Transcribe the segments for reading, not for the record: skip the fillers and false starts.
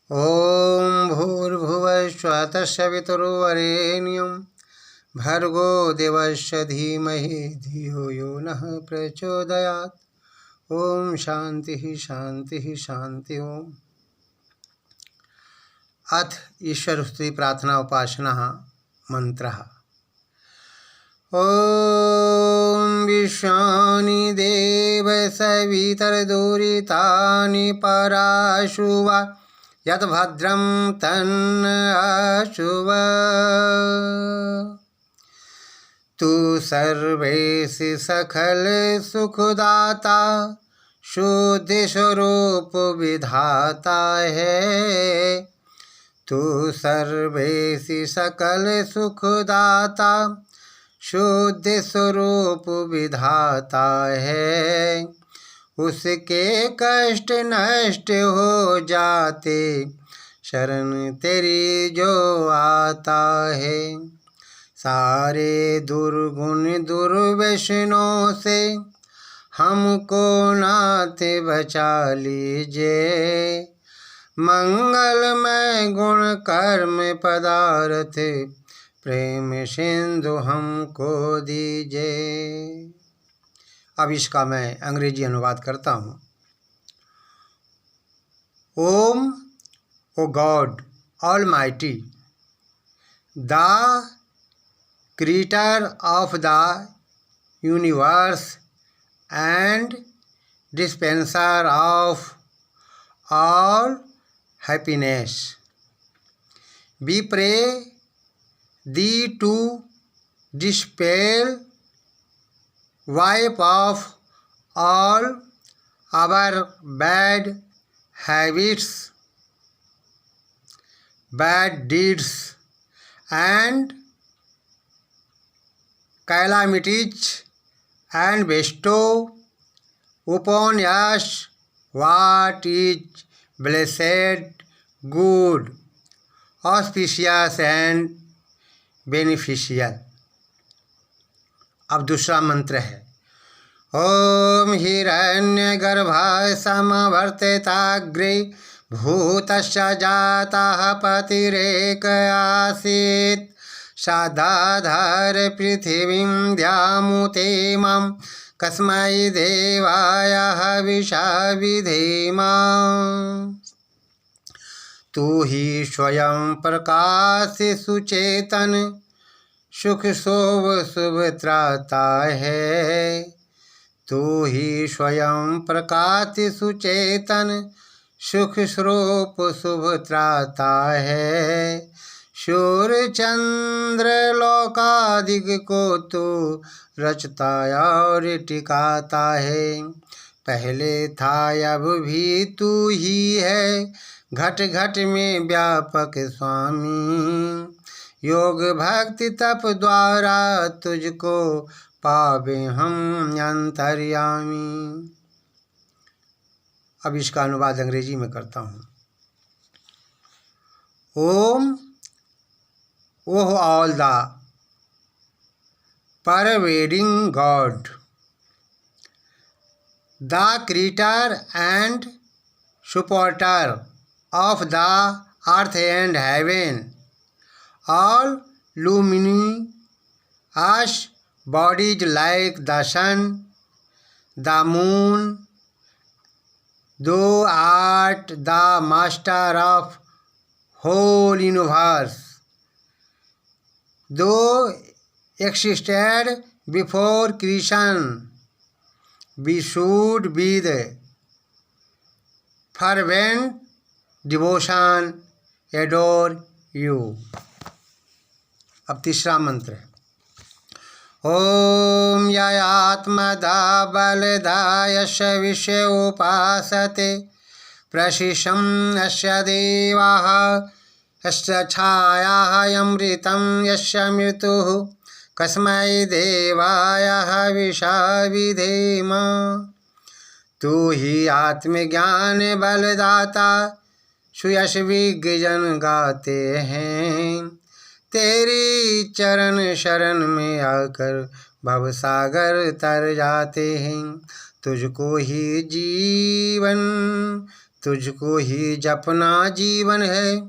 ओम भूर्भुवः स्वः तत्सवितुर्वरेण्यं भर्गो देवस्य धीमहि धियो यो नः प्रचोदयात्। ओम शांति शांति शांति। ओम अथ ईश्वर स्तुति प्रार्थना उपासना मंत्रः। ओम विश्वानि देव सवितर्दुरितानि पराशुवा यद्भद्रं तन्नशुव। तू सर्वेशि सकल सुखदाता शुद्धि स्वरूप विधाता है। तू सर्वेशि सकल सुखदाता शुद्धि स्वरूप विधाता है। उसके कष्ट नष्ट हो जाते शरण तेरी जो आता है। सारे दुर्गुण दुर्व्यसनों से हमको नाथ बचा लीजिए। मंगलमय गुण कर्म पदार्थ प्रेम सिंधु हमको दीजिए। अब इसका मैं अंग्रेजी अनुवाद करता हूँ। Om O God almighty, the creator of the universe and dispenser of all happiness, we pray thee to dispel, wipe off all our bad habits, bad deeds and calamities, and bestow upon us what is blessed, good, auspicious and beneficial। अब दूसरा मंत्र है। ओम हिरण्यगर्भाय समवर्तिताग्रे भूतस्य जातः पतिरेक आसीत्। सदाधार पृथिवीं द्यामुते मां कस्मै देवाय हविषा विधेम। तू ही स्वयं प्रकाश सुचेतन सुख शोभ शुभ त्राता है। तू ही स्वयं प्रकाश सुचेतन सुख स्वरूप शुभ त्राता है। सूर्य चंद्र लोकादिक को तू रचता और टिकाता है। पहले था अब भी तू ही है, घट घट में व्यापक स्वामी। योग भक्ति तप द्वारा तुझको पावे हम अंतर्यामी। अब इसका अनुवाद अंग्रेजी में करता हूँ। Om oh all the pervading God, the creator and supporter of the earth and heaven, all luminous bodies like the sun, the moon, thou art the master of whole universe. Though existed before creation, we should with fervent devotion adore you। अब तीसरा मंत्र है। ओम ययात्मदा बलदा यस्य विश्वे उपासते प्रशिशं यस्य देवाः यस्य छायाः अमृतं यस्य मृत्युः कस्मै देवाय हविषा विधेम। तू ही आत्मज्ञान बलदाता सुयश विज्ञजन गाते हैं। तेरी चरण शरण में आकर भवसागर तर जाते हैं। तुझको ही जीवन तुझको ही जपना जीवन है,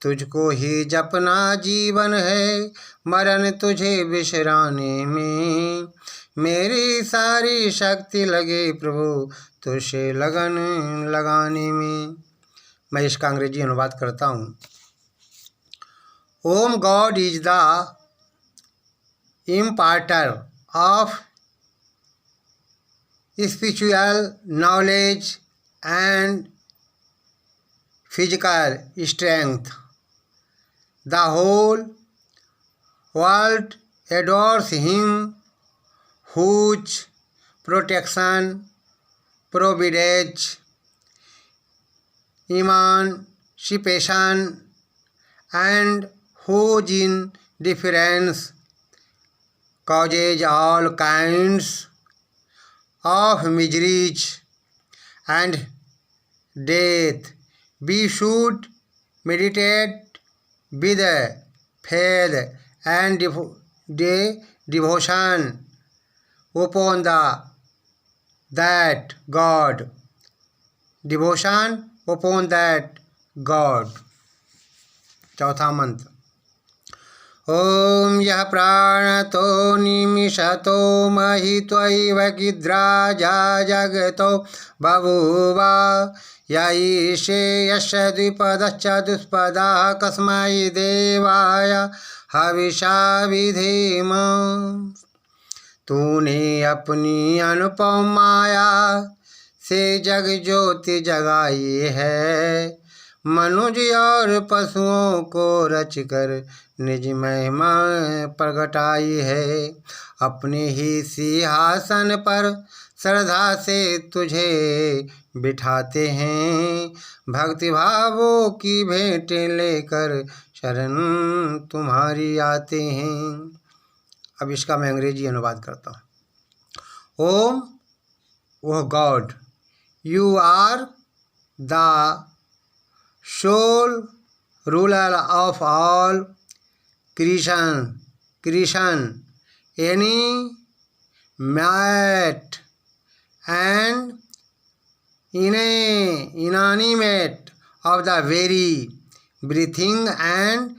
तुझको ही जपना जीवन है, मरण तुझे विश्राने में। मेरी सारी शक्ति लगे प्रभु तुझसे लगन लगाने में। मैं इसका अंग्रेजी अनुवाद करता हूँ। Om God is the imparter of spiritual knowledge and physical strength. The whole world adores him, whose protection, providence, emancipation, and whose indifference causes all kinds of miseries and death. We should meditate with faith and devotion upon that God. Devotion upon that God. चौथा मंत्र। ओम यः प्राणतो निमिषतो महि त्वैव गिद्राजा जगतो बभूव य ईशे यस्य द्विपदश्च दुष्पदः कस्मै देवाय हविषा विधेम। तूने अपनी अनुपम माया से जग ज्योति जगाई है, मनुज और पशुओं को रचकर निज महिमा प्रगटाई है। अपने ही सिंहासन पर श्रद्धा से तुझे बिठाते हैं, भक्ति भावों की भेंटें लेकर शरण तुम्हारी आते हैं। अब इसका मैं अंग्रेजी अनुवाद करता हूँ। Om oh God, you are the sole ruler of all creation, animate and inanimate, of the very breathing and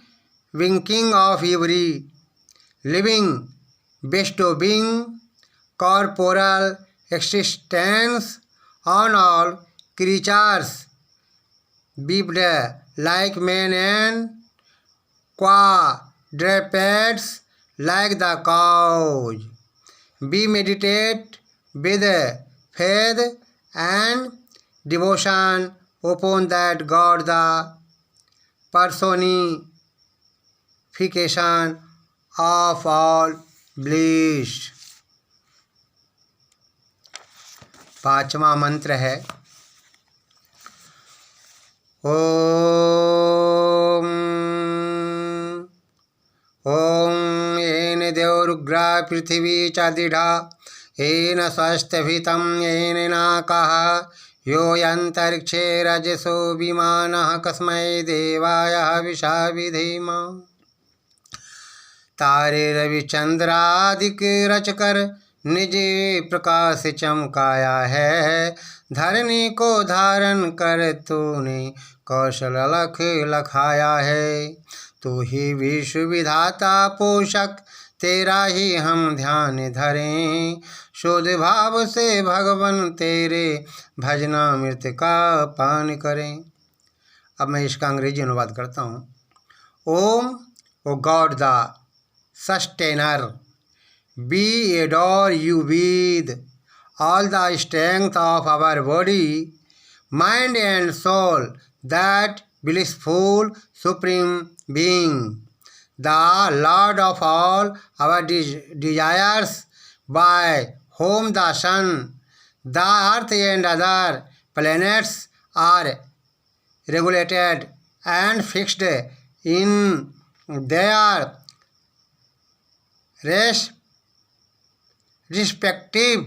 winking of every living, bestowing corporal existence on all creatures, beaved like men and quadrupeds like the cows. We meditate with faith and devotion upon that God, the personification of all bliss. पांचवा मंत्र है। ओम ओम येन देवरुग्रा पृथिवी च दृढ़ा, येन स्वस्थभितं येन नाकः, योऽन्तरिक्षे रजसो विमानः, कस्मै देवाय हविषा विधेम। तारे रविचंद्रादिक रचकर निज प्रकाश चमकाया है, धरनी को धारण कर तूने कौशल लख लखाया है। तू ही विश्व विधाता पोषक, तेरा ही हम ध्यान धरें, शुद्ध भाव से भगवान तेरे भजनामृत का पान करें। अब मैं इसका अंग्रेजी अनुवाद करता हूँ। Om O God the sustainer, we adore you with all the strength of our body, mind and soul, that blissful supreme being, the Lord of all our desires, by whom the sun, the earth and other planets are regulated and fixed in their respective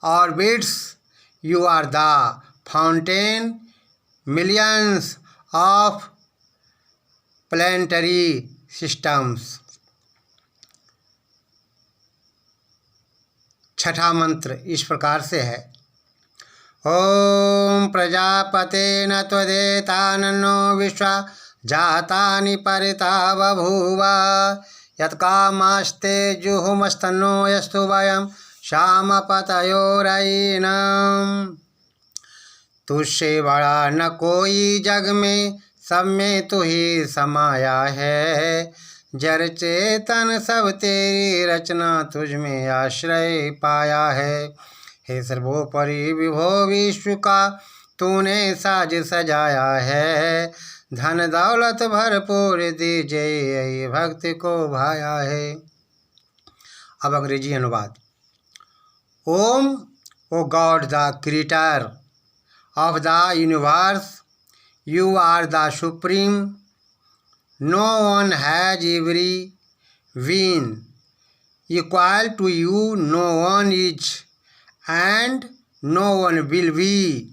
orbits. You are the fountain millions of planetary systems. छठा मंत्र इस प्रकार से है। ओम प्रजापते न त्वदेतानन्नो विश्वा जातानि परिता बभूव यत्कामास्ते जुहुमस्तन्नो यस्तु वयं श्यामपतयोरयिनम्। तुझसे बड़ा न कोई जग में, सब में तू ही समाया है। जड़ चेतन सब तेरी रचना, तुझ में आश्रय पाया है। हे सर्वोपरि विभो विश्व का तूने साज सजाया है। धन दौलत भरपूर दीजिए, भक्ति को भाया है। अब अंग्रेजी अनुवाद। Om, O God the creator of the universe, you are the supreme. No one has ever been equal to you, no one is and no one will be.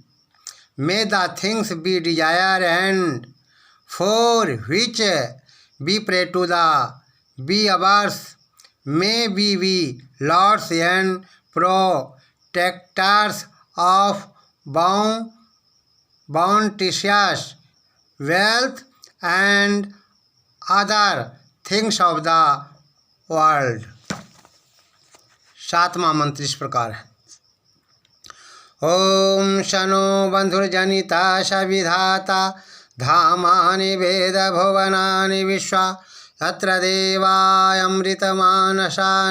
May the things be desired and for which we pray to the beavers, may we be lords and protectors of bounteous wealth and other things of the world। सातवां मंत्र इस प्रकार है। ओम शनो बंधुर्जनिता सविधाता धामानि वेद भुवनानि विश्वा तत्र देवायमृतमानसा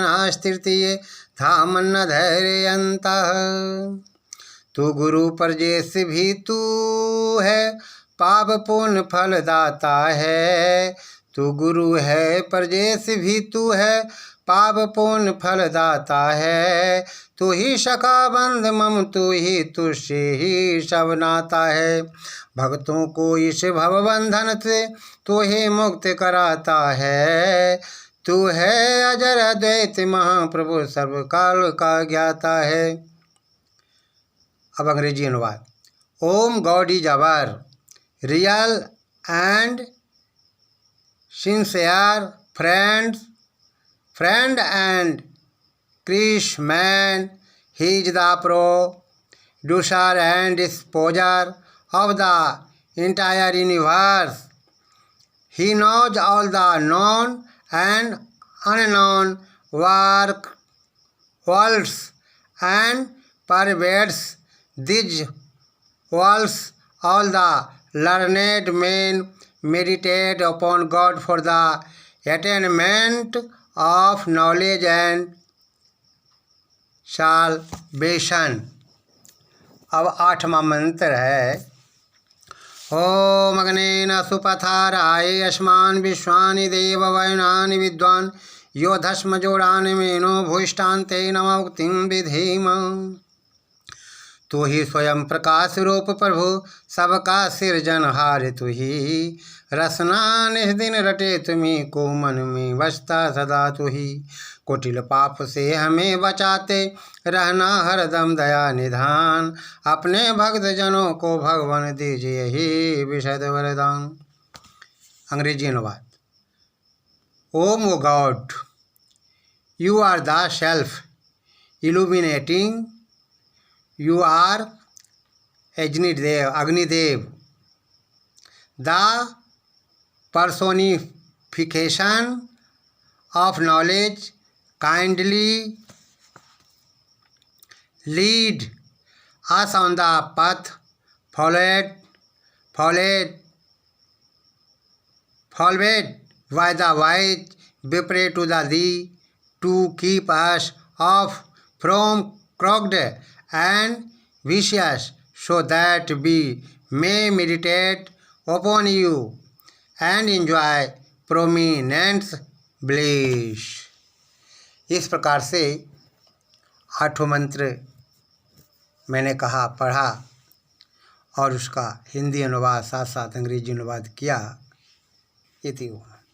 नस्तृतीये धामन्न धैर्यन्तः। तू गुरु परजेश भी तू है, पाप पुण्य फल दाता है। तू गुरु है परजेश भी तू है, पाप पुण्य फल दाता है। तू ही सखा बंध मम, तू ही तुझसे ही सब नाता है। भक्तों को इस भव बंधन से तू ही मुक्त कराता है। तू है अजर अद्वैत महाप्रभु, सर्वकाल का ज्ञाता है। अब अंग्रेजी अनुवाद। Om God is our real and sincere friend and Krishman. He is the producer and disposer of the entire universe. He knows all the known and unknown worlds and pervades these worlds. All the learned men meditate upon God for the attainment of knowledge and salvation। अब आठवां मंत्र है। ओम अग्नेन सुपथाराय अस्मान् विश्वानि देव वयुनानि विद्वान् यो धस्मजोड़ानि मेनो भूष्टान्ते नमः मुक्तिं विधीम। तू ही स्वयं प्रकाश रूप प्रभु, सबका सिरजनहार तू ही। रसना निज दिन रटे तुम्हीं को, मन में बसता सदा तू ही। कुटिल पाप से हमें बचाते रहना हरदम दया निधान। अपने भक्त जनों को भगवान दीजिए ही विशद वरदान। अंग्रेजी अनुवाद। Om O God, you are the self illuminating, you are Agnidev, the personification of knowledge. Kindly lead us on the path followed by the wise. We pray to thee to keep us off from crooked and vicious, so that we may meditate upon you and enjoy prominent bliss। इस प्रकार से आठों मंत्र मैंने कहा, पढ़ा और उसका हिंदी अनुवाद साथ साथ अंग्रेजी अनुवाद किया। इति